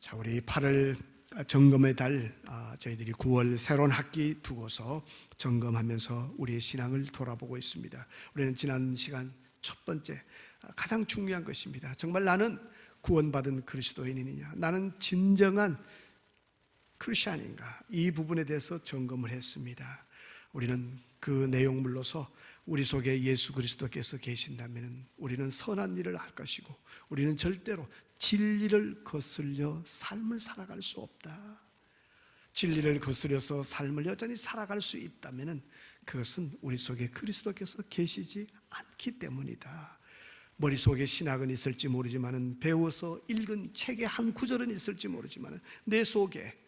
자, 우리 8월 점검의 달, 저희들이 9월 새로운 학기 두고서 점검하면서 우리의 신앙을 돌아보고 있습니다. 우리는 지난 시간 첫 번째, 가장 중요한 것입니다. 정말 나는 구원받은 그리스도인이냐, 나는 진정한 크리스찬인가, 이 부분에 대해서 점검을 했습니다. 우리는 그 내용물로서 우리 속에 예수 그리스도께서 계신다면 우리는 선한 일을 할 것이고, 우리는 절대로 진리를 거슬려 삶을 살아갈 수 없다. 진리를 거스려서 삶을 여전히 살아갈 수 있다면 그것은 우리 속에 그리스도께서 계시지 않기 때문이다. 머릿속에 신학은 있을지 모르지만, 배워서 읽은 책의 한 구절은 있을지 모르지만, 내 속에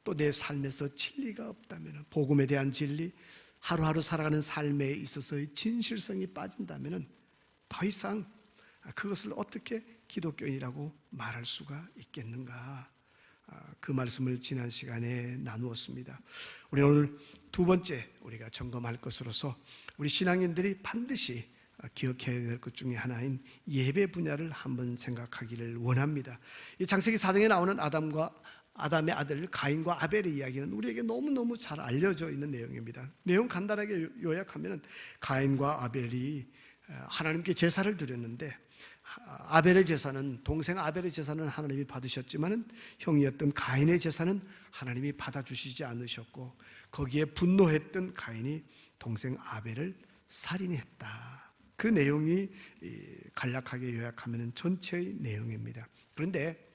또 내 삶에서 진리가 없다면, 복음에 대한 진리, 하루하루 살아가는 삶에 있어서의 진실성이 빠진다면 더 이상 그것을 어떻게 기독교인이라고 말할 수가 있겠는가? 그 말씀을 지난 시간에 나누었습니다. 우리 오늘 두 번째 우리가 점검할 것으로서 우리 신앙인들이 반드시 기억해야 될 것 중에 하나인 예배 분야를 한번 생각하기를 원합니다. 이 창세기 4장에 나오는 아담의 아들 가인과 아벨의 이야기는 우리에게 너무너무 잘 알려져 있는 내용입니다. 내용 간단하게 요약하면, 가인과 아벨이 하나님께 제사를 드렸는데, 아벨의 제사는, 동생 아벨의 제사는 하나님이 받으셨지만 형이었던 가인의 제사는 하나님이 받아주시지 않으셨고, 거기에 분노했던 가인이 동생 아벨을 살인했다. 그 내용이 간략하게 요약하면 전체의 내용입니다. 그런데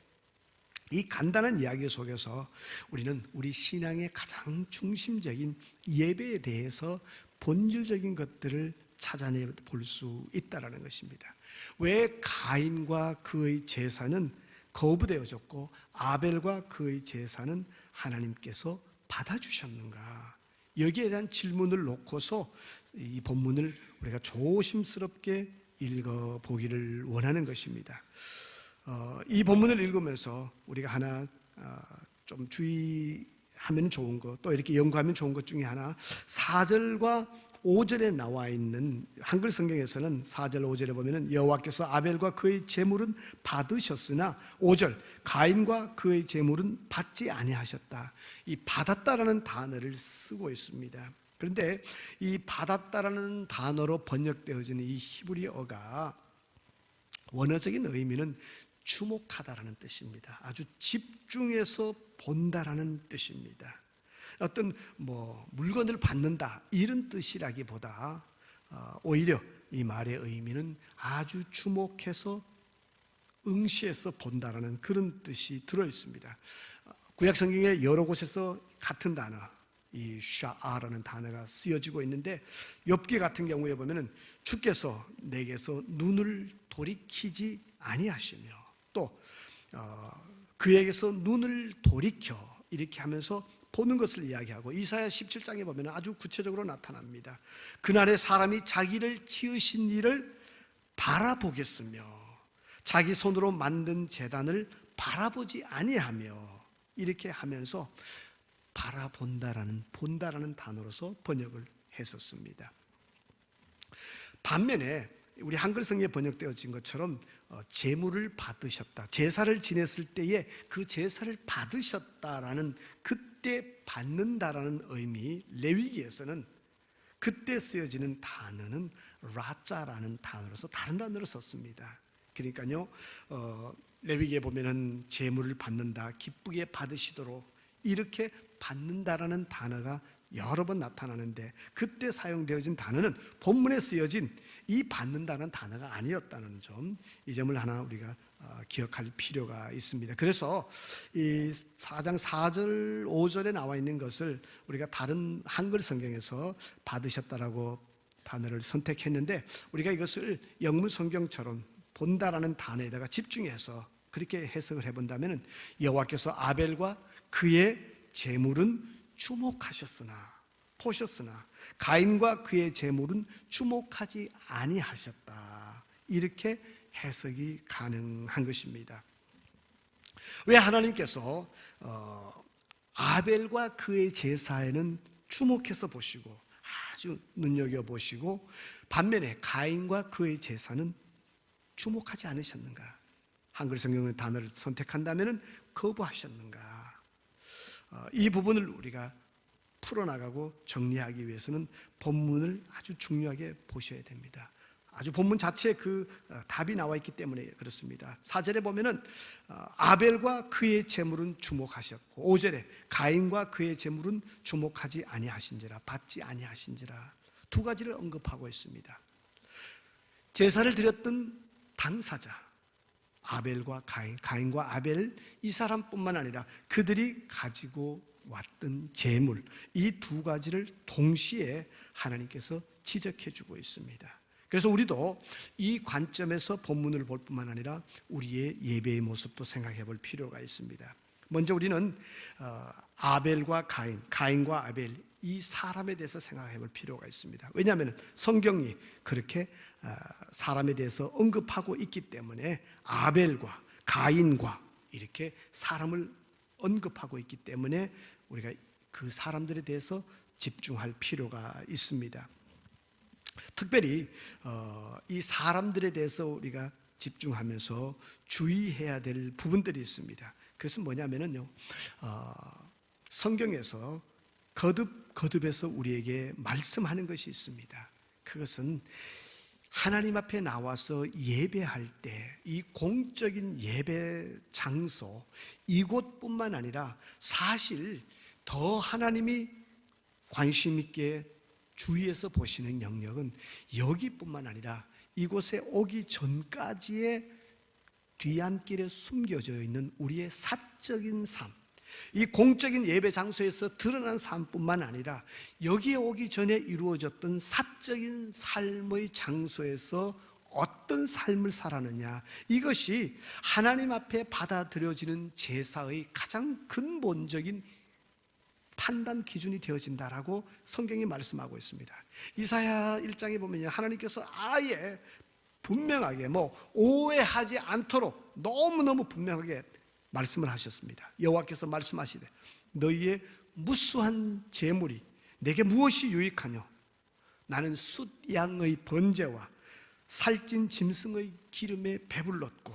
이 간단한 이야기 속에서 우리는 우리 신앙의 가장 중심적인 예배에 대해서 본질적인 것들을 찾아내 볼 수 있다는 것입니다. 왜 가인과 그의 제사는 거부되어졌고 아벨과 그의 제사는 하나님께서 받아주셨는가? 여기에 대한 질문을 놓고서 이 본문을 우리가 조심스럽게 읽어보기를 원하는 것입니다. 이 본문을 읽으면서 우리가 하나 좀 주의하면 좋은 것, 또 이렇게 연구하면 좋은 것 중에 하나, 4절과 5절에 나와 있는 한글 성경에서는 4절 5절에 보면은 여호와께서 아벨과 그의 제물은 받으셨으나 5절 가인과 그의 제물은 받지 아니하셨다. 이 받았다라는 단어를 쓰고 있습니다. 그런데 이 받았다라는 단어로 번역되어진 이 히브리어가 원어적인 의미는 주목하다라는 뜻입니다. 아주 집중해서 본다라는 뜻입니다. 어떤 물건을 받는다 이런 뜻이라기보다 오히려 이 말의 의미는 아주 주목해서 응시해서 본다라는 그런 뜻이 들어 있습니다. 구약 성경에 여러 곳에서 같은 단어, 이 샤아라는 단어가 쓰여지고 있는데, 욥기 같은 경우에 보면은 주께서 내게서 눈을 돌이키지 아니하시며, 또 그에게서 눈을 돌이켜, 이렇게 하면서 보는 것을 이야기하고, 이사야 17장에 보면 아주 구체적으로 나타납니다. 그날에 사람이 자기를 지으신 이를 바라보겠으며 자기 손으로 만든 제단을 바라보지 아니하며, 이렇게 하면서 본다라는 단어로서 번역을 했었습니다. 반면에 우리 한글 성경에 번역되어진 것처럼 제물을 받으셨다, 제사를 지냈을 때에 그 제사를 받으셨다라는, 그때 받는다라는 의미, 레위기에서는 그때 쓰여지는 단어는 라짜라는 단어로서 다른 단어로 썼습니다. 그러니까요, 레위기에 보면은 제물을 받는다, 기쁘게 받으시도록, 이렇게 받는다라는 단어가 여러 번 나타나는데, 그때 사용되어진 단어는 본문에 쓰여진 이 받는다는 단어가 아니었다는 점, 이 점을 하나 우리가 기억할 필요가 있습니다. 그래서 이 4장 4절 5절에 나와 있는 것을 우리가 다른 한글 성경에서 받으셨다라고 단어를 선택했는데, 우리가 이것을 영문 성경처럼 본다라는 단어에다가 집중해서 그렇게 해석을 해본다면, 여호와께서 아벨과 그의 제물은 보셨으나 가인과 그의 제물은 주목하지 아니하셨다, 이렇게 해석이 가능한 것입니다. 왜 하나님께서 아벨과 그의 제사에는 주목해서 보시고 아주 눈여겨보시고, 반면에 가인과 그의 제사는 주목하지 않으셨는가? 한글 성경의 단어를 선택한다면 거부하셨는가? 이 부분을 우리가 풀어나가고 정리하기 위해서는 본문을 아주 중요하게 보셔야 됩니다. 아주 본문 자체에 그 답이 나와 있기 때문에 그렇습니다. 4절에 보면은 아벨과 그의 제물은 주목하셨고 5절에 가인과 그의 제물은 주목하지 아니하신지라, 받지 아니하신지라, 두 가지를 언급하고 있습니다. 제사를 드렸던 당사자 아벨과 가인, 가인과 아벨, 이 사람뿐만 아니라 그들이 가지고 왔던 제물, 이 두 가지를 동시에 하나님께서 지적해 주고 있습니다. 그래서 우리도 이 관점에서 본문을 볼 뿐만 아니라 우리의 예배의 모습도 생각해 볼 필요가 있습니다. 먼저 우리는 아벨과 가인, 가인과 아벨, 이 사람에 대해서 생각해 볼 필요가 있습니다. 왜냐하면 성경이 그렇게 사람에 대해서 언급하고 있기 때문에 아벨과 가인과 이렇게 사람을 언급하고 있기 때문에 우리가 그 사람들에 대해서 집중할 필요가 있습니다. 특별히 이 사람들에 대해서 우리가 집중하면서 주의해야 될 부분들이 있습니다. 그것은 뭐냐면요, 성경에서 거듭해서 우리에게 말씀하는 것이 있습니다. 그것은 하나님 앞에 나와서 예배할 때 이 공적인 예배 장소, 이곳뿐만 아니라 사실 더 하나님이 관심 있게 주위에서 보시는 영역은 여기뿐만 아니라 이곳에 오기 전까지의 뒤안길에 숨겨져 있는 우리의 사적인 삶, 이 공적인 예배 장소에서 드러난 삶뿐만 아니라 여기에 오기 전에 이루어졌던 사적인 삶의 장소에서 어떤 삶을 살았느냐, 이것이 하나님 앞에 받아들여지는 제사의 가장 근본적인 판단 기준이 되어진다라고 성경이 말씀하고 있습니다. 이사야 1장에 보면 하나님께서 아예 분명하게 오해하지 않도록 너무너무 분명하게 말씀을 하셨습니다. 여호와께서 말씀하시되 너희의 무수한 제물이 내게 무엇이 유익하뇨? 나는 숫 양의 번제와 살찐 짐승의 기름에 배불렀고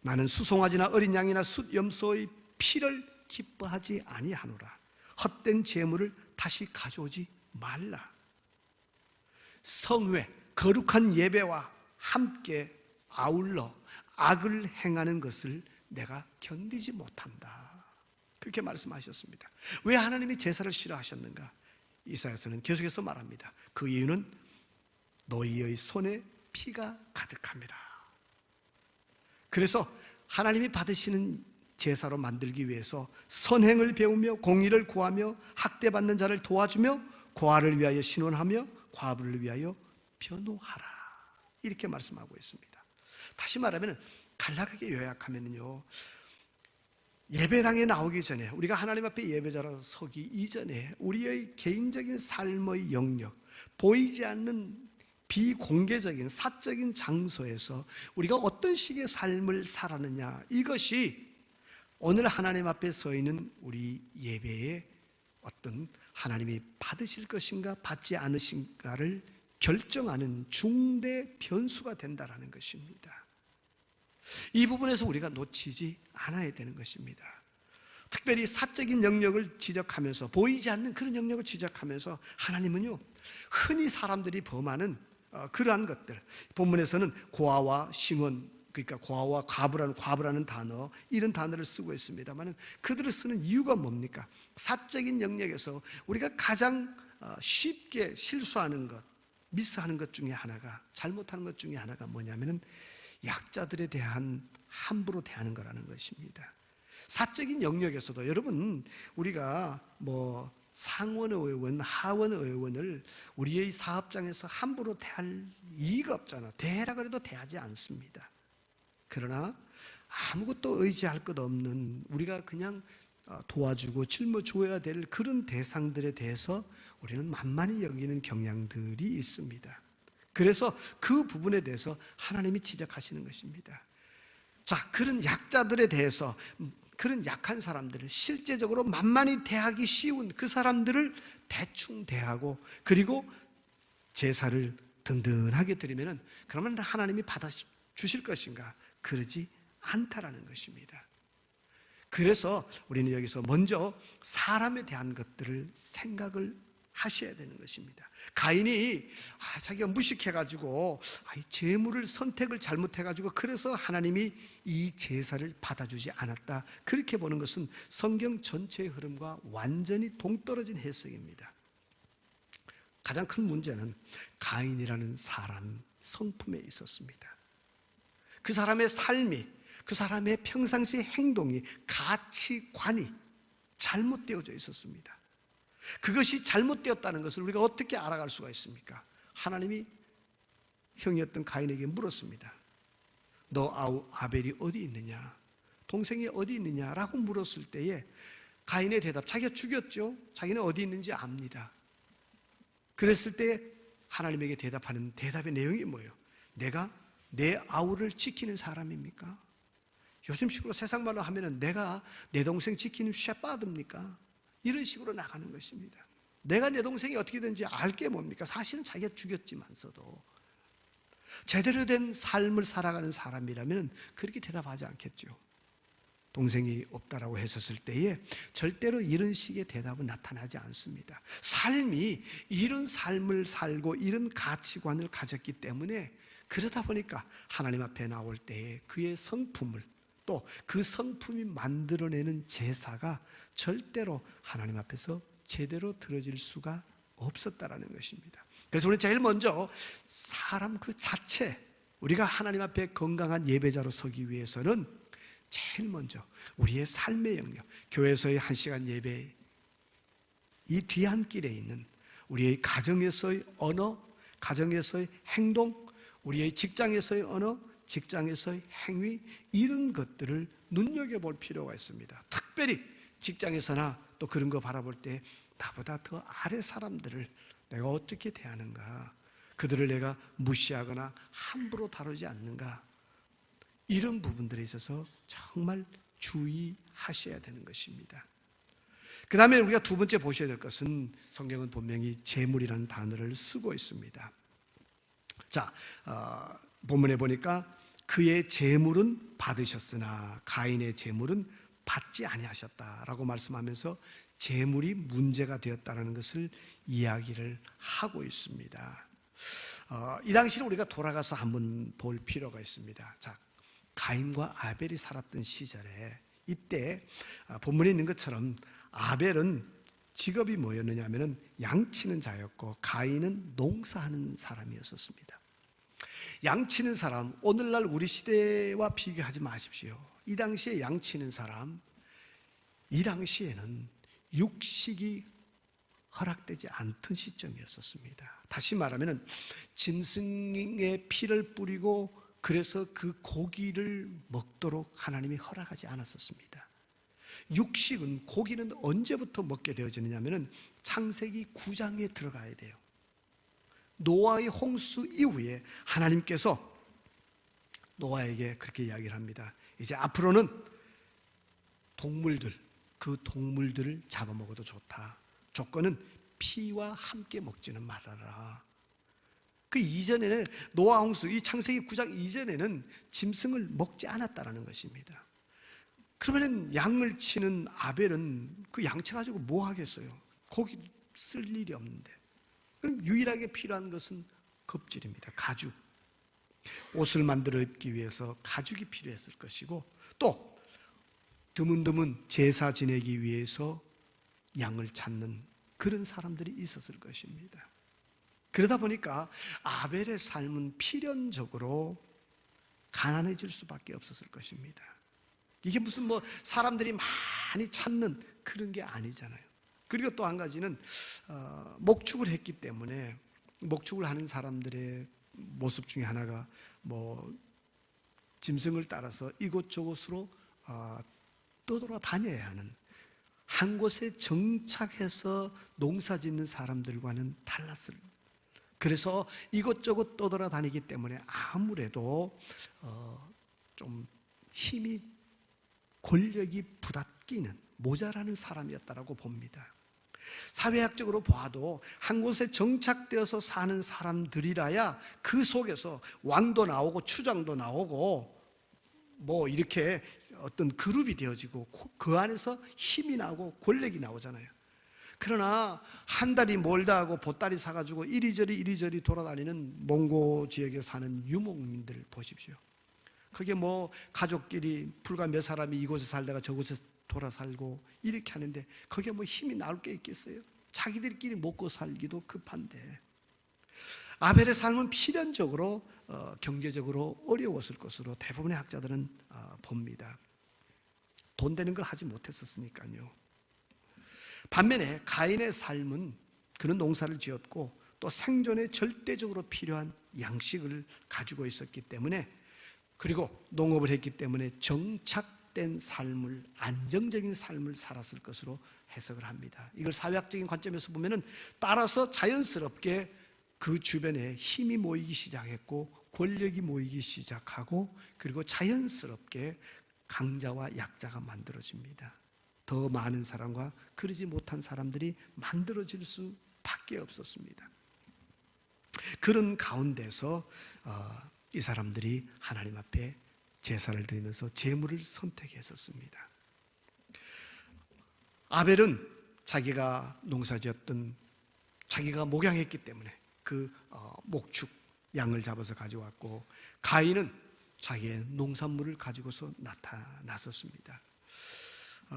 나는 수송아지나 어린 양이나 숫 염소의 피를 기뻐하지 아니하노라. 헛된 제물을 다시 가져오지 말라. 성회, 거룩한 예배와 함께 아울러 악을 행하는 것을 내가 견디지 못한다. 그렇게 말씀하셨습니다. 왜 하나님이 제사를 싫어하셨는가? 이사야서는 계속해서 말합니다. 그 이유는 너희의 손에 피가 가득합니다. 그래서 하나님이 받으시는 제사로 만들기 위해서 선행을 배우며 공의를 구하며 학대받는 자를 도와주며 고아를 위하여 신원하며 과부를 위하여 변호하라, 이렇게 말씀하고 있습니다. 다시 말하면 간략하게 요약하면요, 예배당에 나오기 전에, 우리가 하나님 앞에 예배자로 서기 이전에 우리의 개인적인 삶의 영역, 보이지 않는 비공개적인 사적인 장소에서 우리가 어떤 식의 삶을 살았느냐, 이것이 오늘 하나님 앞에 서 있는 우리 예배에 어떤 하나님이 받으실 것인가 받지 않으신가를 결정하는 중대 변수가 된다는 것입니다. 이 부분에서 우리가 놓치지 않아야 되는 것입니다. 특별히 사적인 영역을 지적하면서, 보이지 않는 그런 영역을 지적하면서 하나님은요, 흔히 사람들이 범하는 그러한 것들, 본문에서는 고아와 신원, 그러니까 고아와 과부라는 단어, 이런 단어를 쓰고 있습니다만 그들을 쓰는 이유가 뭡니까? 사적인 영역에서 우리가 가장 쉽게 실수하는 것, 미스하는 것 중에 하나가, 잘못하는 것 중에 하나가 뭐냐면은 약자들에 대한 함부로 대하는 거라는 것입니다. 사적인 영역에서도 여러분, 우리가 상원 의원, 하원 의원을 우리의 사업장에서 함부로 대할 이유가 없잖아. 대라 그래도 대하지 않습니다. 그러나 아무것도 의지할 것 없는, 우리가 그냥 도와주고 짊어줘야 될 그런 대상들에 대해서 우리는 만만히 여기는 경향들이 있습니다. 그래서 그 부분에 대해서 하나님이 지적하시는 것입니다. 자, 그런 약자들에 대해서, 그런 약한 사람들을 실제적으로 만만히 대하기 쉬운 그 사람들을 대충 대하고, 그리고 제사를 든든하게 드리면은 그러면 하나님이 받아 주실 것인가? 그러지 않다라는 것입니다. 그래서 우리는 여기서 먼저 사람에 대한 것들을 생각을 하셔야 되는 것입니다. 가인이 자기가 무식해가지고 제물을 선택을 잘못해가지고 그래서 하나님이 이 제사를 받아주지 않았다, 그렇게 보는 것은 성경 전체의 흐름과 완전히 동떨어진 해석입니다. 가장 큰 문제는 가인이라는 사람 성품에 있었습니다. 그 사람의 삶이, 그 사람의 평상시 행동이, 가치관이 잘못되어져 있었습니다. 그것이 잘못되었다는 것을 우리가 어떻게 알아갈 수가 있습니까? 하나님이 형이었던 가인에게 물었습니다. 너 아벨이 어디 있느냐? 동생이 어디 있느냐라고 물었을 때에 가인의 대답, 자기가 죽였죠. 자기는 어디 있는지 압니다. 그랬을 때 하나님에게 대답하는 대답의 내용이 뭐예요? 내가 내 아우를 지키는 사람입니까? 요즘식으로 세상 말로 하면은 내가 내 동생 지키는 셰파드입니까? 이런 식으로 나가는 것입니다. 내가 내 동생이 어떻게 되는지 알게 뭡니까? 사실은 자기가 죽였지만서도 제대로 된 삶을 살아가는 사람이라면 그렇게 대답하지 않겠죠. 동생이 없다라고 했었을 때에 절대로 이런 식의 대답은 나타나지 않습니다. 삶이 이런 삶을 살고 이런 가치관을 가졌기 때문에, 그러다 보니까 하나님 앞에 나올 때에 그의 성품을, 또 그 성품이 만들어내는 제사가 절대로 하나님 앞에서 제대로 드려질 수가 없었다라는 것입니다. 그래서 우리는 제일 먼저 사람 그 자체, 우리가 하나님 앞에 건강한 예배자로 서기 위해서는 제일 먼저 우리의 삶의 영역, 교회에서의 1시간 예배, 이 뒤안길에 있는 우리의 가정에서의 언어, 가정에서의 행동, 우리의 직장에서의 언어, 직장에서의 행위, 이런 것들을 눈여겨볼 필요가 있습니다. 특별히 직장에서나 또 그런 거 바라볼 때 나보다 더 아래 사람들을 내가 어떻게 대하는가, 그들을 내가 무시하거나 함부로 다루지 않는가, 이런 부분들에 있어서 정말 주의하셔야 되는 것입니다. 그 다음에 우리가 두 번째 보셔야 될 것은, 성경은 분명히 재물이라는 단어를 쓰고 있습니다. 자, 본문에 보니까 그의 재물은 받으셨으나 가인의 재물은 받지 아니하셨다라고 말씀하면서 재물이 문제가 되었다는 것을 이야기를 하고 있습니다. 이 당시를 우리가 돌아가서 한번 볼 필요가 있습니다. 자, 가인과 아벨이 살았던 시절에, 이때 본문에 있는 것처럼 아벨은 직업이 뭐였느냐 하면 양치는 자였고 가인은 농사하는 사람이었습니다. 양치는 사람, 오늘날 우리 시대와 비교하지 마십시오. 이 당시에 양치는 사람, 이 당시에는 육식이 허락되지 않던 시점이었습니다. 다시 말하면 짐승의 피를 뿌리고 그래서 그 고기를 먹도록 하나님이 허락하지 않았었습니다. 육식은, 고기는 언제부터 먹게 되어지느냐 하면 창세기 9장에 들어가야 돼요. 노아의 홍수 이후에 하나님께서 노아에게 그렇게 이야기를 합니다. 이제 앞으로는 동물들, 그 동물들을 잡아먹어도 좋다. 조건은 피와 함께 먹지는 말아라. 그 이전에는 노아 홍수, 이 창세기 9장 이전에는 짐승을 먹지 않았다라는 것입니다. 그러면 양을 치는 아벨은 그 양치 가지고 뭐 하겠어요? 고기 쓸 일이 없는데. 그럼 유일하게 필요한 것은 겁질입니다. 가죽. 옷을 만들어 입기 위해서 가죽이 필요했을 것이고, 또 드문드문 제사 지내기 위해서 양을 찾는 그런 사람들이 있었을 것입니다. 그러다 보니까 아벨의 삶은 필연적으로 가난해질 수밖에 없었을 것입니다. 이게 무슨 사람들이 많이 찾는 그런 게 아니잖아요. 그리고 또 한 가지는 목축을 했기 때문에, 목축을 하는 사람들의 모습 중에 하나가 짐승을 따라서 이곳저곳으로 떠돌아다녀야 하는, 한 곳에 정착해서 농사 짓는 사람들과는 달랐을. 그래서 이곳저곳 떠돌아다니기 때문에 아무래도 좀 힘이, 권력이 부닥기는, 모자라는 사람이었다라고 봅니다. 사회학적으로 봐도 한 곳에 정착되어서 사는 사람들이라야 그 속에서 왕도 나오고 추장도 나오고 뭐 이렇게 어떤 그룹이 되어지고 그 안에서 힘이 나고 권력이 나오잖아요. 그러나 한 달이 멀다 하고 보따리 사가지고 이리저리 돌아다니는 몽고 지역에 사는 유목민들 보십시오. 그게 뭐 가족끼리 불과 몇 사람이 이곳에 살다가 저곳에 돌아 살고 이렇게 하는데 거기에 뭐 힘이 나올 게 있겠어요? 자기들끼리 먹고 살기도 급한데. 아벨의 삶은 필연적으로 경제적으로 어려웠을 것으로 대부분의 학자들은 봅니다. 돈 되는 걸 하지 못했었으니까요. 반면에 가인의 삶은 그는 농사를 지었고 또 생존에 절대적으로 필요한 양식을 가지고 있었기 때문에, 그리고 농업을 했기 때문에 정착된 삶을, 안정적인 삶을 살았을 것으로 해석을 합니다. 이걸 사회학적인 관점에서 보면은 따라서 자연스럽게 그 주변에 힘이 모이기 시작했고 권력이 모이기 시작하고, 그리고 자연스럽게 강자와 약자가 만들어집니다. 더 많은 사람과 그러지 못한 사람들이 만들어질 수밖에 없었습니다. 그런 가운데서 이 사람들이 하나님 앞에 제사를 드리면서 제물을 선택했었습니다. 아벨은 자기가 농사지었던, 자기가 목양했기 때문에 그 목축 양을 잡아서 가져왔고, 가인은 자기의 농산물을 가지고서 나타났었습니다.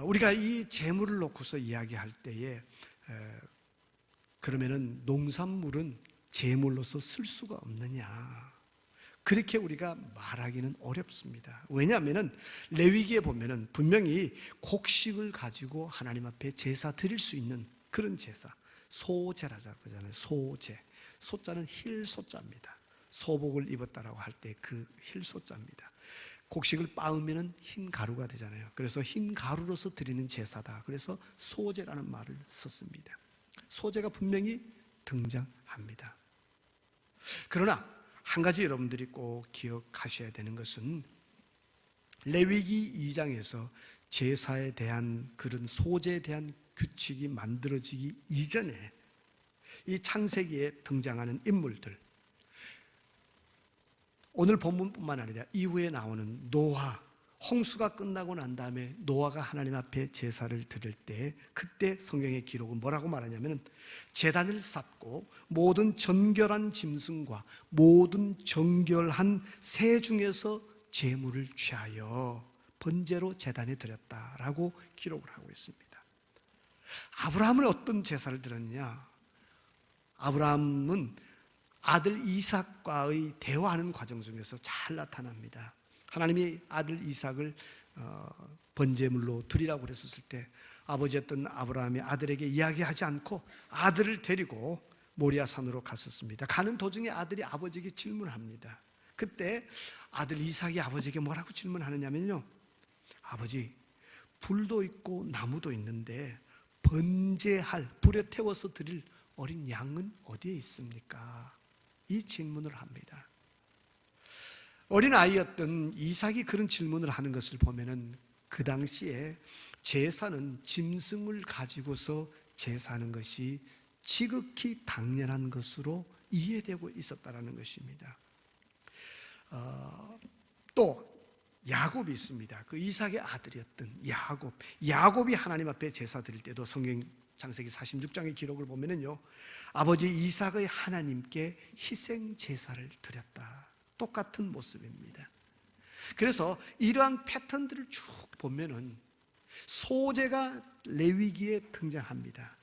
우리가 이 재물을 놓고서 이야기할 때에 그러면은 농산물은 재물로서 쓸 수가 없느냐, 그렇게 우리가 말하기는 어렵습니다. 왜냐하면은 레위기에 보면은 분명히 곡식을 가지고 하나님 앞에 제사 드릴 수 있는 그런 제사, 소제라고 그러잖아요. 소제. 소자는 힐소자입니다. 소복을 입었다라고 할 때 그 힐소자입니다. 곡식을 빻으면 흰 가루가 되잖아요. 그래서 흰 가루로서 드리는 제사다. 그래서 소제라는 말을 썼습니다. 소제가 분명히 등장합니다. 그러나 한 가지 여러분들이 꼭 기억하셔야 되는 것은 레위기 2장에서 제사에 대한 그런 소제에 대한 규칙이 만들어지기 이전에 이 창세기에 등장하는 인물들, 오늘 본문뿐만 아니라 이후에 나오는 노아, 홍수가 끝나고 난 다음에 노아가 하나님 앞에 제사를 드릴 때, 그때 성경의 기록은 뭐라고 말하냐면 제단을 쌓고 모든 정결한 짐승과 모든 정결한 새 중에서 제물을 취하여 번제로 제단에 드렸다라고 기록을 하고 있습니다. 아브라함은 어떤 제사를 드렸느냐? 아브라함은 아들 이삭과의 대화하는 과정 중에서 잘 나타납니다. 하나님이 아들 이삭을 번제물로 드리라고 그랬었을 때 아버지였던 아브라함이 아들에게 이야기하지 않고 아들을 데리고 모리아 산으로 갔었습니다. 가는 도중에 아들이 아버지에게 질문합니다. 그때 아들 이삭이 아버지에게 뭐라고 질문하느냐면요, 아버지, 불도 있고 나무도 있는데 번제할, 불에 태워서 드릴 어린 양은 어디에 있습니까? 이 질문을 합니다. 어린아이였던 이삭이 그런 질문을 하는 것을 보면은 그 당시에 제사는 짐승을 가지고서 제사하는 것이 지극히 당연한 것으로 이해되고 있었다는 것입니다. 또 야곱이 있습니다. 그 이삭의 아들이었던 야곱이 하나님 앞에 제사 드릴 때도 성경 창세기 46장의 기록을 보면은요, 아버지 이삭의 하나님께 희생 제사를 드렸다. 똑같은 모습입니다. 그래서 이러한 패턴들을 쭉 보면은 소제가 레위기에 등장합니다.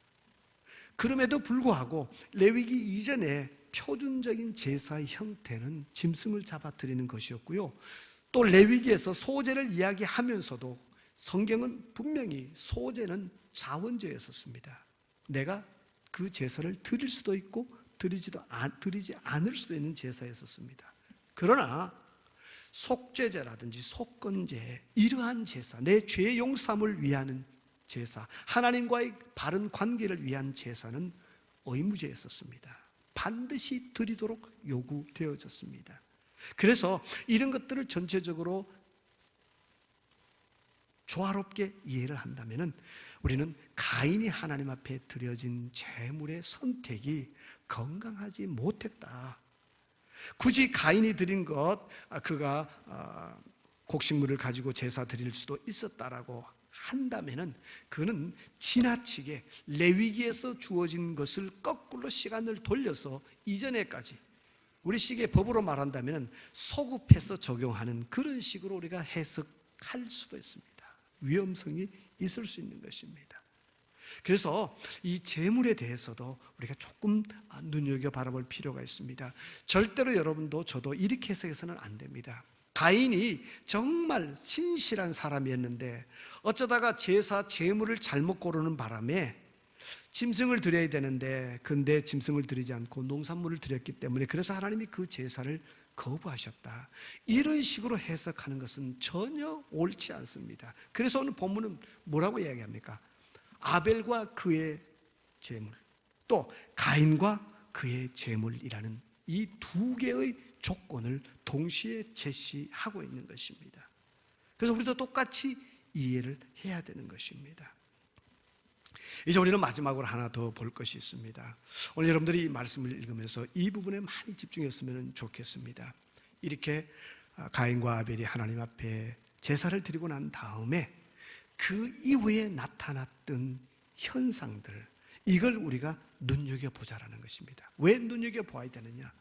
그럼에도 불구하고 레위기 이전에 표준적인 제사의 형태는 짐승을 잡아 드리는 것이었고요, 또 레위기에서 소제를 이야기하면서도 성경은 분명히 소제는 자원제였었습니다. 내가 그 제사를 드릴 수도 있고 드리지 않을 수도 있는 제사였었습니다. 그러나 속죄제라든지 속건제, 이러한 제사, 내 죄 용서함을 위한 제사, 하나님과의 바른 관계를 위한 제사는 의무제였었습니다. 반드시 드리도록 요구되어졌습니다. 그래서 이런 것들을 전체적으로 조화롭게 이해를 한다면 우리는 가인이 하나님 앞에 드려진 제물의 선택이 건강하지 못했다. 굳이 가인이 드린 것, 그가 곡식물을 가지고 제사 드릴 수도 있었다라고 한다면은 그는 지나치게 레위기에서 주어진 것을 거꾸로 시간을 돌려서 이전에까지 우리 식의 법으로 말한다면 소급해서 적용하는 그런 식으로 우리가 해석할 수도 있습니다. 위험성이 있을 수 있는 것입니다. 그래서 이 재물에 대해서도 우리가 조금 눈여겨 바라볼 필요가 있습니다. 절대로 여러분도 저도 이렇게 해석해서는 안 됩니다. 가인이 정말 신실한 사람이었는데 어쩌다가 제사 재물을 잘못 고르는 바람에 짐승을 드려야 되는데 근데 짐승을 드리지 않고 농산물을 드렸기 때문에 그래서 하나님이 그 제사를 거부하셨다. 이런 식으로 해석하는 것은 전혀 옳지 않습니다. 그래서 오늘 본문은 뭐라고 이야기합니까? 아벨과 그의 제물, 또 가인과 그의 제물이라는 이 두 개의 조건을 동시에 제시하고 있는 것입니다. 그래서 우리도 똑같이 이해를 해야 되는 것입니다. 이제 우리는 마지막으로 하나 더 볼 것이 있습니다. 오늘 여러분들이 이 말씀을 읽으면서 이 부분에 많이 집중했으면 좋겠습니다. 이렇게 가인과 아벨이 하나님 앞에 제사를 드리고 난 다음에 그 이후에 나타났던 현상들, 이걸 우리가 눈여겨보자라는 것입니다. 왜 눈여겨보아야 되느냐?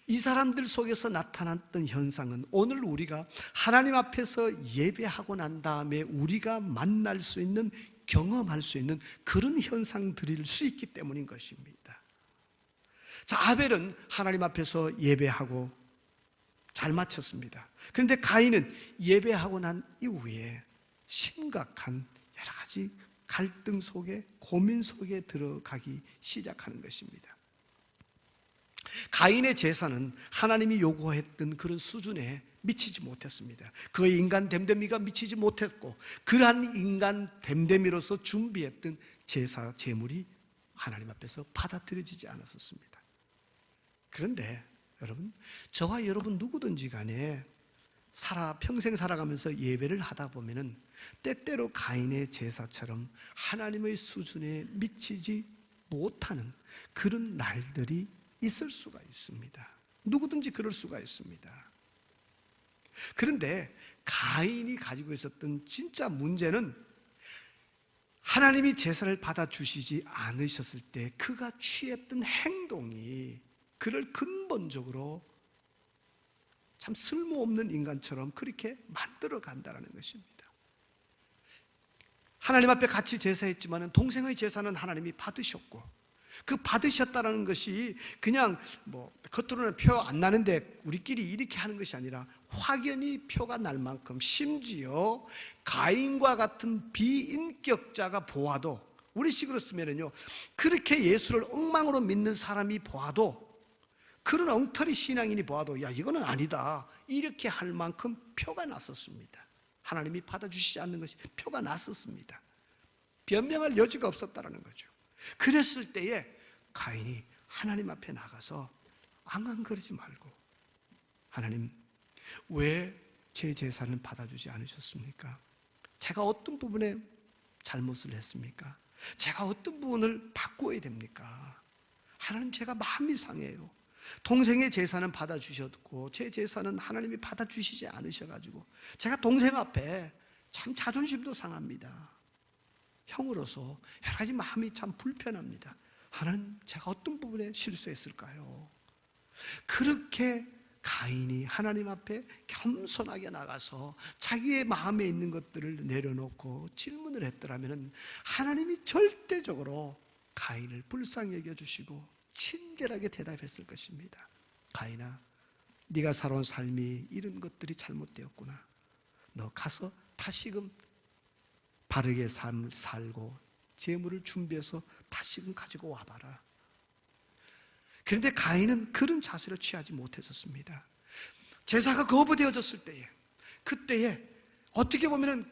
이 사람들 속에서 나타났던 현상은 오늘 우리가 하나님 앞에서 예배하고 난 다음에 우리가 만날 수 있는, 경험할 수 있는 그런 현상들일 수 있기 때문인 것입니다. 자, 아벨은 하나님 앞에서 예배하고 잘 마쳤습니다. 그런데 가인은 예배하고 난 이후에 심각한 여러 가지 갈등 속에, 고민 속에 들어가기 시작하는 것입니다. 가인의 제사는 하나님이 요구했던 그런 수준에 미치지 못했습니다. 그의 인간 됨됨이가 미치지 못했고 그러한 인간 됨됨이로서 준비했던 제사 제물이 하나님 앞에서 받아들여지지 않았었습니다. 그런데 여러분, 저와 여러분 누구든지 간에 평생 살아가면서 예배를 하다 보면은 때때로 가인의 제사처럼 하나님의 수준에 미치지 못하는 그런 날들이 있을 수가 있습니다. 누구든지 그럴 수가 있습니다. 그런데 가인이 가지고 있었던 진짜 문제는 하나님이 제사를 받아주시지 않으셨을 때 그가 취했던 행동이 그를 근본적으로 참 쓸모없는 인간처럼 그렇게 만들어 간다는 것입니다. 하나님 앞에 같이 제사했지만 동생의 제사는 하나님이 받으셨고 그 받으셨다는 것이 그냥 겉으로는 표 안 나는데 우리끼리 이렇게 하는 것이 아니라 확연히 표가 날 만큼, 심지어 가인과 같은 비인격자가 보아도, 우리 식으로 쓰면은요, 그렇게 예수를 엉망으로 믿는 사람이 보아도, 그런 엉터리 신앙인이 보아도 야, 이거는 아니다 이렇게 할 만큼 표가 났었습니다. 하나님이 받아주시지 않는 것이 표가 났었습니다. 변명할 여지가 없었다는 거죠. 그랬을 때에 가인이 하나님 앞에 나가서 앙앙거리지 말고, 하나님, 왜 제 제사는 받아주지 않으셨습니까? 제가 어떤 부분에 잘못을 했습니까? 제가 어떤 부분을 바꿔야 됩니까? 하나님, 제가 마음이 상해요. 동생의 제사는 받아주셨고 제 제사는 하나님이 받아주시지 않으셔가지고 제가 동생 앞에 참 자존심도 상합니다. 형으로서 여러 가지 마음이 참 불편합니다. 하나님, 제가 어떤 부분에 실수했을까요? 그렇게 가인이 하나님 앞에 겸손하게 나가서 자기의 마음에 있는 것들을 내려놓고 질문을 했더라면 하나님이 절대적으로 가인을 불쌍히 여겨주시고 친절하게 대답했을 것입니다. 가인아, 네가 살아온 삶이 이런 것들이 잘못되었구나. 너 가서 다시금 바르게 삶을 살고 재물을 준비해서 다시금 가지고 와봐라. 그런데 가인은 그런 자세를 취하지 못했었습니다. 제사가 거부되어졌을 때에, 그때에 어떻게 보면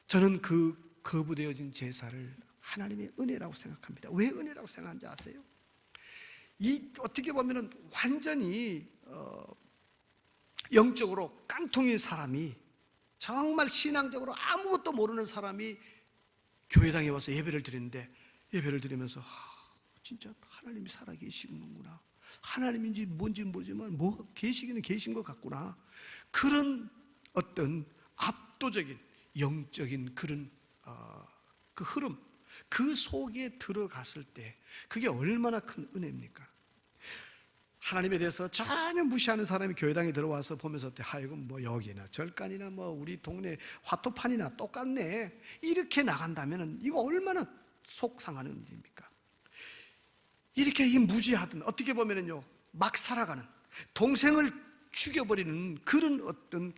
저는 그 거부되어진 제사를 하나님의 은혜라고 생각합니다. 왜 은혜라고 생각하는지 아세요? 어떻게 보면 완전히 영적으로 깡통인 사람이, 정말 신앙적으로 아무것도 모르는 사람이 교회당에 와서 예배를 드리는데, 예배를 드리면서 진짜 하나님이 살아계시는구나, 하나님인지 뭔지 모르지만 계시기는 계신 것 같구나, 그런 어떤 압도적인 영적인 그런 그 흐름, 그 속에 들어갔을 때 그게 얼마나 큰 은혜입니까? 하나님에 대해서 전혀 무시하는 사람이 교회당에 들어와서 보면서 아이고 뭐 여기나 절간이나 뭐 우리 동네 화토판이나 똑같네, 이렇게 나간다면 이거 얼마나 속상하는 일입니까? 이렇게 이 무지하든 어떻게 보면은요 막 살아가는, 동생을 죽여버리는 그런 어떤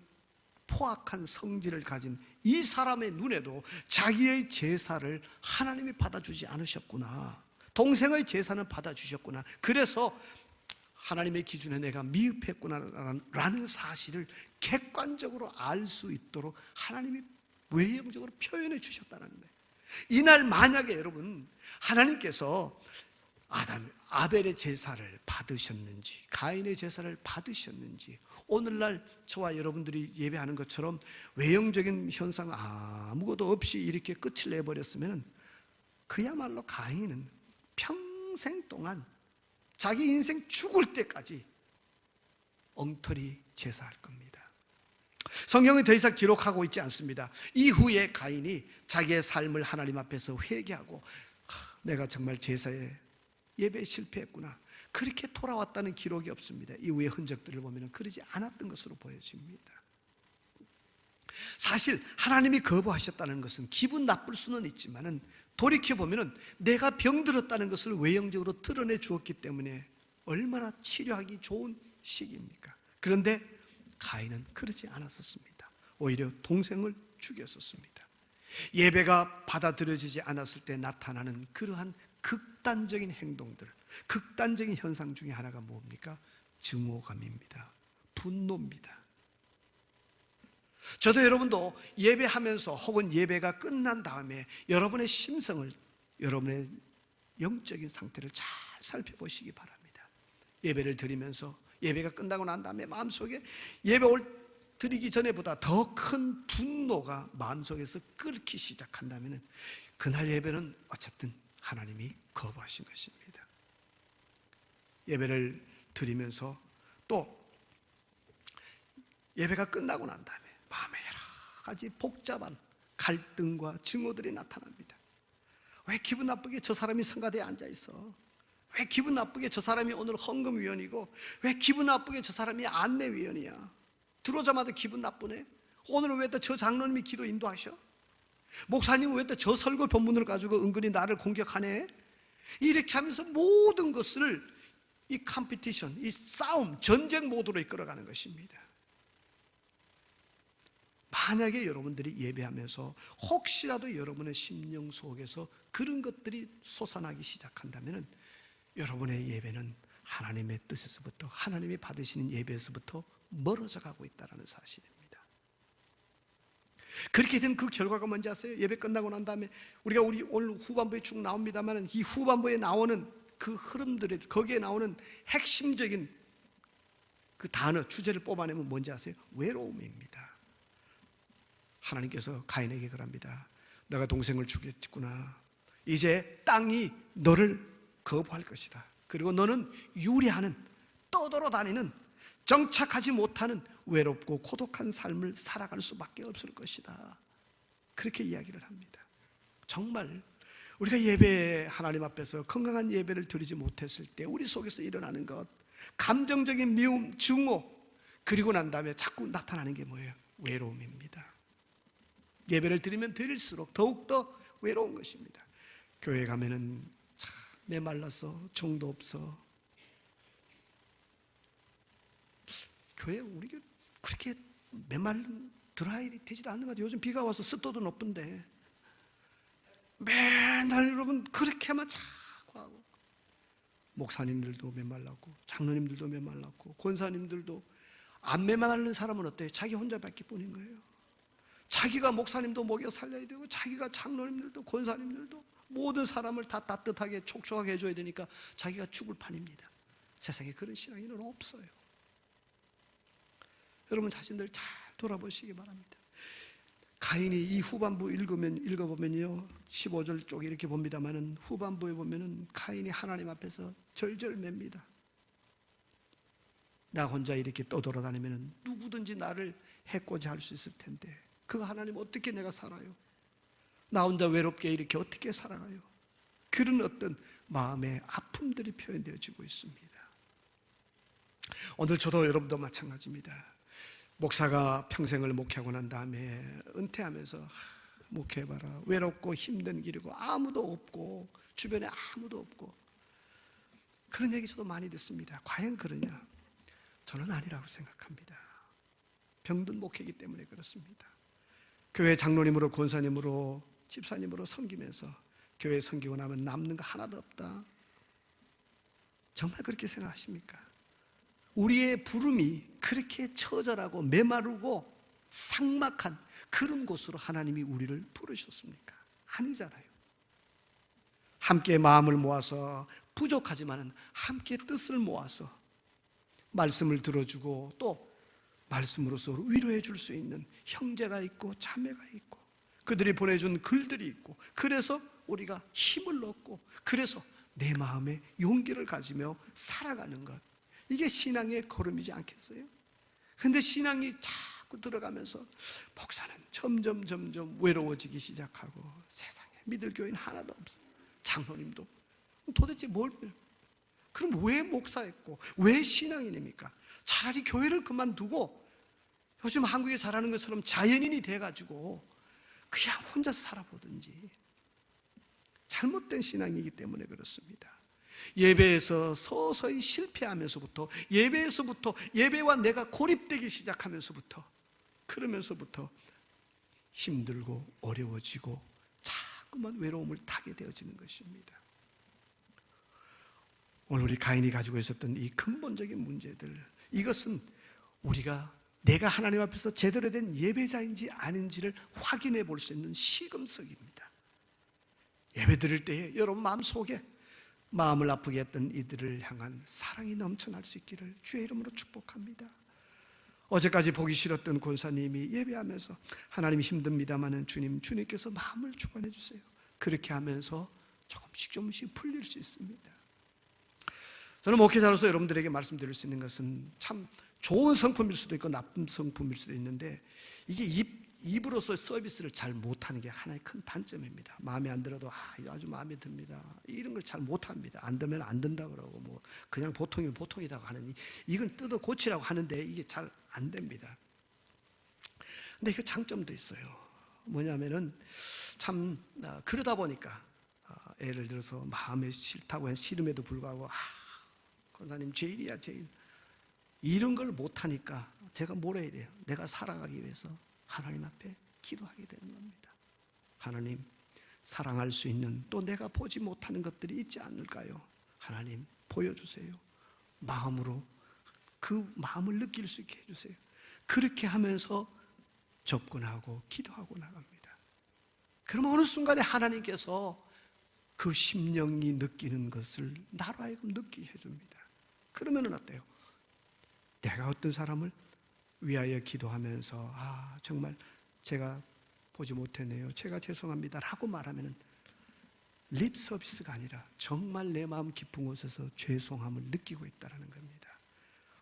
포악한 성질을 가진 이 사람의 눈에도 자기의 제사를 하나님이 받아주지 않으셨구나, 동생의 제사는 받아주셨구나, 그래서 하나님의 기준에 내가 미흡했구나라는 사실을 객관적으로 알 수 있도록 하나님이 외형적으로 표현해 주셨다는 거예요. 이날 만약에 여러분 하나님께서 아벨의 제사를 받으셨는지 가인의 제사를 받으셨는지, 오늘날 저와 여러분들이 예배하는 것처럼 외형적인 현상 아무것도 없이 이렇게 끝을 내버렸으면 그야말로 가인은 평생 동안 자기 인생 죽을 때까지 엉터리 제사할 겁니다. 성경은 더 이상 기록하고 있지 않습니다. 이후에 가인이 자기의 삶을 하나님 앞에서 회개하고 내가 정말 제사에 예배에 실패했구나, 그렇게 돌아왔다는 기록이 없습니다. 이후의 흔적들을 보면 그러지 않았던 것으로 보여집니다. 사실 하나님이 거부하셨다는 것은 기분 나쁠 수는 있지만은 돌이켜보면 내가 병들었다는 것을 외형적으로 드러내 주었기 때문에 얼마나 치료하기 좋은 시기입니까? 그런데 가인은 그러지 않았었습니다. 오히려 동생을 죽였었습니다. 예배가 받아들여지지 않았을 때 나타나는 그러한 극단적인 행동들, 극단적인 현상 중에 하나가 뭡니까? 증오감입니다. 분노입니다. 저도 여러분도 예배하면서 혹은 예배가 끝난 다음에 여러분의 심성을, 여러분의 영적인 상태를 잘 살펴보시기 바랍니다. 예배를 드리면서 예배가 끝나고 난 다음에 마음속에 예배 드리기 전에보다 더 큰 분노가 마음속에서 끓기 시작한다면 그날 예배는 어쨌든 하나님이 거부하신 것입니다. 예배를 드리면서 또 예배가 끝나고 난 다음에 마음에 여러 가지 복잡한 갈등과 증오들이 나타납니다. 왜 기분 나쁘게 저 사람이 성가대에 앉아있어? 왜 기분 나쁘게 저 사람이 오늘 헌금위원이고 왜 기분 나쁘게 저 사람이 안내위원이야? 들어오자마자 기분 나쁘네? 오늘은 왜 또 저 장로님이 기도 인도하셔? 목사님은 왜 또 저 설교 본문을 가지고 은근히 나를 공격하네? 이렇게 하면서 모든 것을 이 컴피티션, 이 싸움, 전쟁 모드로 이끌어가는 것입니다. 만약에 여러분들이 예배하면서 혹시라도 여러분의 심령 속에서 그런 것들이 솟아나기 시작한다면 여러분의 예배는 하나님의 뜻에서부터, 하나님이 받으시는 예배에서부터 멀어져 가고 있다는 사실입니다. 그렇게 된 그 결과가 뭔지 아세요? 예배 끝나고 난 다음에 우리 오늘 후반부에 쭉 나옵니다만 이 후반부에 나오는 그 흐름들에, 거기에 나오는 핵심적인 그 단어, 주제를 뽑아내면 뭔지 아세요? 외로움입니다. 하나님께서 가인에게 그럽니다. 너가 동생을 죽였구나. 이제 땅이 너를 거부할 것이다. 그리고 너는 유리하는, 떠돌아다니는, 정착하지 못하는 외롭고 고독한 삶을 살아갈 수밖에 없을 것이다. 그렇게 이야기를 합니다. 정말 우리가 예배, 하나님 앞에서 건강한 예배를 드리지 못했을 때 우리 속에서 일어나는 것, 감정적인 미움, 증오, 그리고 난 다음에 자꾸 나타나는 게 뭐예요? 외로움입니다. 예배를 드리면 드릴수록 더욱더 외로운 것입니다. 교회 가면은 참 메말라서 정도 없어. 교회 우리 그렇게 드라이 되지도 않는 것 같아요. 요즘 비가 와서 습도도 높은데 맨날 여러분 그렇게만 자꾸 하고, 목사님들도 메말랐고 장로님들도 메말랐고 권사님들도 안 메말른 사람은 어때요? 자기 혼자밖에 뿐인 거예요. 자기가 목사님도 먹여 살려야 되고 자기가 장로님들도 권사님들도 모든 사람을 다 따뜻하게 촉촉하게 해줘야 되니까 자기가 죽을 판입니다. 세상에 그런 신앙인은 없어요. 여러분 자신들 잘 돌아보시기 바랍니다. 가인이 이 후반부 읽어보면요 15절 쪽에 이렇게 봅니다만은 후반부에 보면은 가인이 하나님 앞에서 절절맵니다. 나 혼자 이렇게 떠돌아다니면 누구든지 나를 해코지 할 수 있을 텐데 그 하나님 어떻게 내가 살아요? 나 혼자 외롭게 이렇게 어떻게 살아가요? 그런 어떤 마음의 아픔들이 표현되어지고 있습니다. 오늘 저도 여러분도 마찬가지입니다. 목사가 평생을 목회하고 난 다음에 은퇴하면서 목회해봐라, 외롭고 힘든 길이고 아무도 없고 주변에 아무도 없고, 그런 얘기 저도 많이 듣습니다. 과연 그러냐? 저는 아니라고 생각합니다. 병든 목회이기 때문에 그렇습니다. 교회 장로님으로, 권사님으로, 집사님으로 섬기면서 교회 섬기고 나면 남는 거 하나도 없다, 정말 그렇게 생각하십니까? 우리의 부름이 그렇게 처절하고 메마르고 삭막한 그런 곳으로 하나님이 우리를 부르셨습니까? 아니잖아요. 함께 마음을 모아서, 부족하지만 함께 뜻을 모아서 말씀을 들어주고 또 말씀으로서 위로해 줄 수 있는 형제가 있고 자매가 있고 그들이 보내준 글들이 있고, 그래서 우리가 힘을 얻고 그래서 내 마음에 용기를 가지며 살아가는 것, 이게 신앙의 걸음이지 않겠어요? 그런데 신앙이 자꾸 들어가면서 목사는 점점 외로워지기 시작하고 세상에 믿을 교인 하나도 없어요. 장로님도 도대체 뭘, 그럼 왜 목사했고 왜 신앙인입니까? 차라리 교회를 그만두고 요즘 한국에 잘하는 것처럼 자연인이 돼가지고 그냥 혼자서 살아보든지. 잘못된 신앙이기 때문에 그렇습니다. 예배에서 서서히 실패하면서부터, 예배와 내가 고립되기 시작하면서부터, 그러면서부터 힘들고 어려워지고 자꾸만 외로움을 타게 되어지는 것입니다. 오늘 우리 가인이 가지고 있었던 이 근본적인 문제들, 이것은 우리가 내가 하나님 앞에서 제대로 된 예배자인지 아닌지를 확인해 볼 수 있는 시금석입니다. 예배 드릴 때에 여러분 마음속에 마음을 아프게 했던 이들을 향한 사랑이 넘쳐날 수 있기를 주의 이름으로 축복합니다. 어제까지 보기 싫었던 권사님이 예배하면서 하나님 힘듭니다마는 주님께서 마음을 주관해 주세요. 그렇게 하면서 조금씩 풀릴 수 있습니다. 저는 목회자로서 여러분들에게 말씀드릴 수 있는 것은 참 좋은 성품일 수도 있고 나쁜 성품일 수도 있는데, 이게 입으로서 서비스를 잘 못하는 게 하나의 큰 단점입니다. 마음에 안 들어도 아주 마음에 듭니다, 이런 걸 잘 못합니다. 안 들면 안 된다 그러고 뭐 그냥 보통이면 보통이라고 하는, 이건 뜯어 고치라고 하는데 이게 잘 안 됩니다. 근데 그 장점도 있어요. 뭐냐면은 참 그러다 보니까 예를 들어서 마음에 싫다고 싫음에도 불구하고 권사님 제일이야 제일, 이런 걸 못하니까 제가 뭘 해야 돼요? 내가 살아가기 위해서 하나님 앞에 기도하게 되는 겁니다. 하나님, 사랑할 수 있는 또 내가 보지 못하는 것들이 있지 않을까요? 하나님 보여주세요. 마음으로 그 마음을 느낄 수 있게 해주세요. 그렇게 하면서 접근하고 기도하고 나갑니다. 그러면 어느 순간에 하나님께서 그 심령이 느끼는 것을 나로 하여금 느끼게 해줍니다. 그러면 어때요? 내가 어떤 사람을 위하여 기도하면서 정말 제가 보지 못했네요, 제가 죄송합니다 라고 말하면 립 서비스가 아니라 정말 내 마음 깊은 곳에서 죄송함을 느끼고 있다는 겁니다.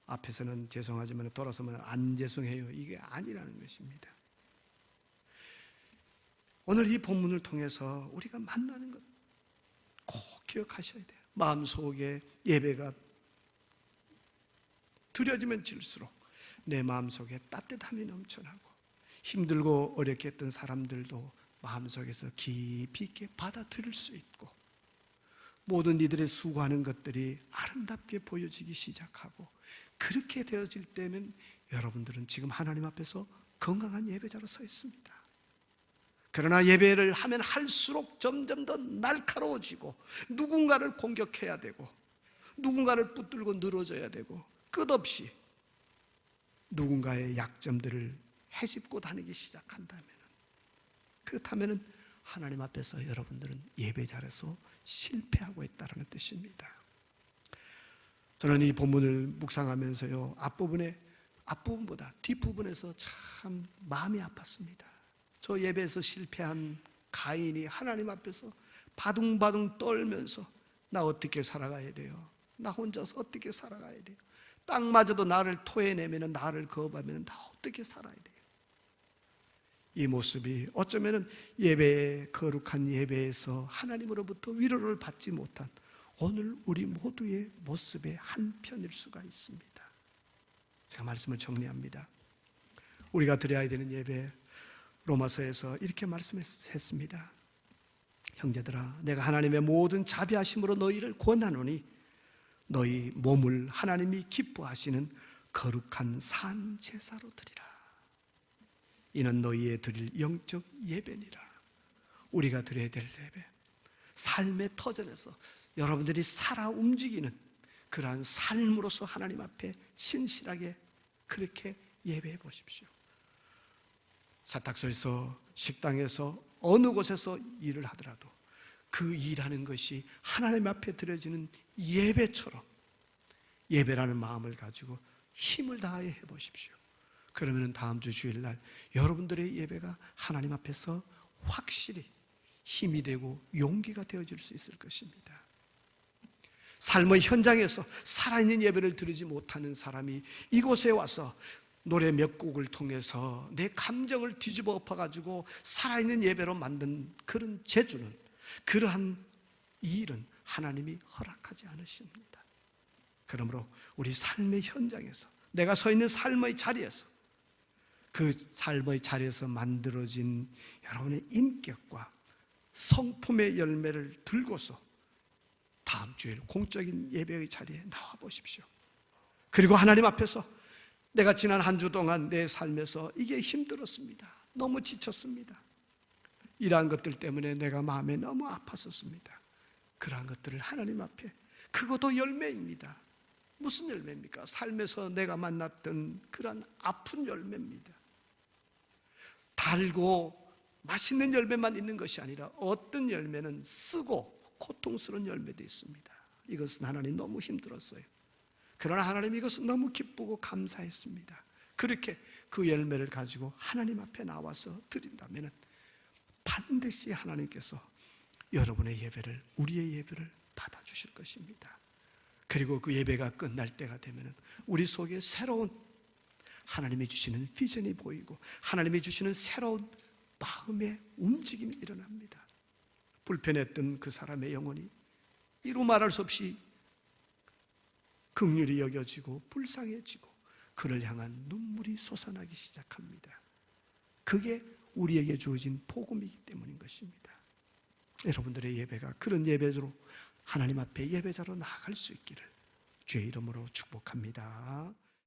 앞에서는 죄송하지만 돌아서면 안 죄송해요, 이게 아니라는 것입니다. 오늘 이 본문을 통해서 우리가 만나는 것 꼭 기억하셔야 돼요. 마음속에 예배가 드려지면 질수록 내 마음속에 따뜻함이 넘쳐나고, 힘들고 어렵게 했던 사람들도 마음속에서 깊이 있게 받아들일 수 있고, 모든 이들의 수고하는 것들이 아름답게 보여지기 시작하고, 그렇게 되어질 때면 여러분들은 지금 하나님 앞에서 건강한 예배자로 서 있습니다. 그러나 예배를 하면 할수록 점점 더 날카로워지고 누군가를 공격해야 되고 누군가를 붙들고 늘어져야 되고 끝없이 누군가의 약점들을 헤집고 다니기 시작한다면, 그렇다면 하나님 앞에서 여러분들은 예배자로서 실패하고 있다는 뜻입니다. 저는 이 본문을 묵상하면서요, 앞부분보다 뒷부분에서 참 마음이 아팠습니다. 저 예배에서 실패한 가인이 하나님 앞에서 바둥바둥 떨면서 나 어떻게 살아가야 돼요? 나 혼자서 어떻게 살아가야 돼요? 땅마저도 나를 토해내면, 나를 거부하면 나 어떻게 살아야 돼요? 이 모습이 어쩌면은 거룩한 예배에서 하나님으로부터 위로를 받지 못한 오늘 우리 모두의 모습의 한편일 수가 있습니다. 제가 말씀을 정리합니다. 우리가 드려야 되는 예배, 로마서에서 이렇게 말씀했습니다. 형제들아, 내가 하나님의 모든 자비하심으로 너희를 권하노니 너희 몸을 하나님이 기뻐하시는 거룩한 산 제사로 드리라. 이는 너희의 드릴 영적 예배니라. 우리가 드려야 될 예배, 삶의 터전에서 여러분들이 살아 움직이는 그러한 삶으로서 하나님 앞에 신실하게 그렇게 예배해 보십시오. 세탁소에서, 식당에서, 어느 곳에서 일을 하더라도 그 일하는 것이 하나님 앞에 드려지는 예배처럼 예배라는 마음을 가지고 힘을 다하여 해보십시오. 그러면 다음 주 주일날 여러분들의 예배가 하나님 앞에서 확실히 힘이 되고 용기가 되어질 수 있을 것입니다. 삶의 현장에서 살아있는 예배를 드리지 못하는 사람이 이곳에 와서 노래 몇 곡을 통해서 내 감정을 뒤집어 엎어가지고 살아있는 예배로 만든 그런 재주는, 그러한 이 일은 하나님이 허락하지 않으십니다. 그러므로 우리 삶의 현장에서, 내가 서 있는 삶의 자리에서, 그 삶의 자리에서 만들어진 여러분의 인격과 성품의 열매를 들고서 다음 주일 공적인 예배의 자리에 나와 보십시오. 그리고 하나님 앞에서 내가 지난 한 주 동안 내 삶에서 이게 힘들었습니다. 너무 지쳤습니다. 이러한 것들 때문에 내가 마음에 너무 아팠었습니다. 그러한 것들을 하나님 앞에, 그것도 열매입니다. 무슨 열매입니까? 삶에서 내가 만났던 그런 아픈 열매입니다. 달고 맛있는 열매만 있는 것이 아니라 어떤 열매는 쓰고 고통스러운 열매도 있습니다. 이것은 하나님 너무 힘들었어요. 그러나 하나님 이것은 너무 기쁘고 감사했습니다. 그렇게 그 열매를 가지고 하나님 앞에 나와서 드린다면 반드시 하나님께서 여러분의 예배를, 우리의 예배를 받아주실 것입니다. 그리고 그 예배가 끝날 때가 되면 우리 속에 새로운 하나님이 주시는 비전이 보이고 하나님이 주시는 새로운 마음의 움직임이 일어납니다. 불편했던 그 사람의 영혼이 이루 말할 수 없이 긍휼히 여겨지고 불쌍해지고 그를 향한 눈물이 솟아나기 시작합니다. 그게 우리에게 주어진 복음이기 때문인 것입니다. 여러분들의 예배가 그런 예배로 하나님 앞에 예배자로 나아갈 수 있기를 주의 이름으로 축복합니다.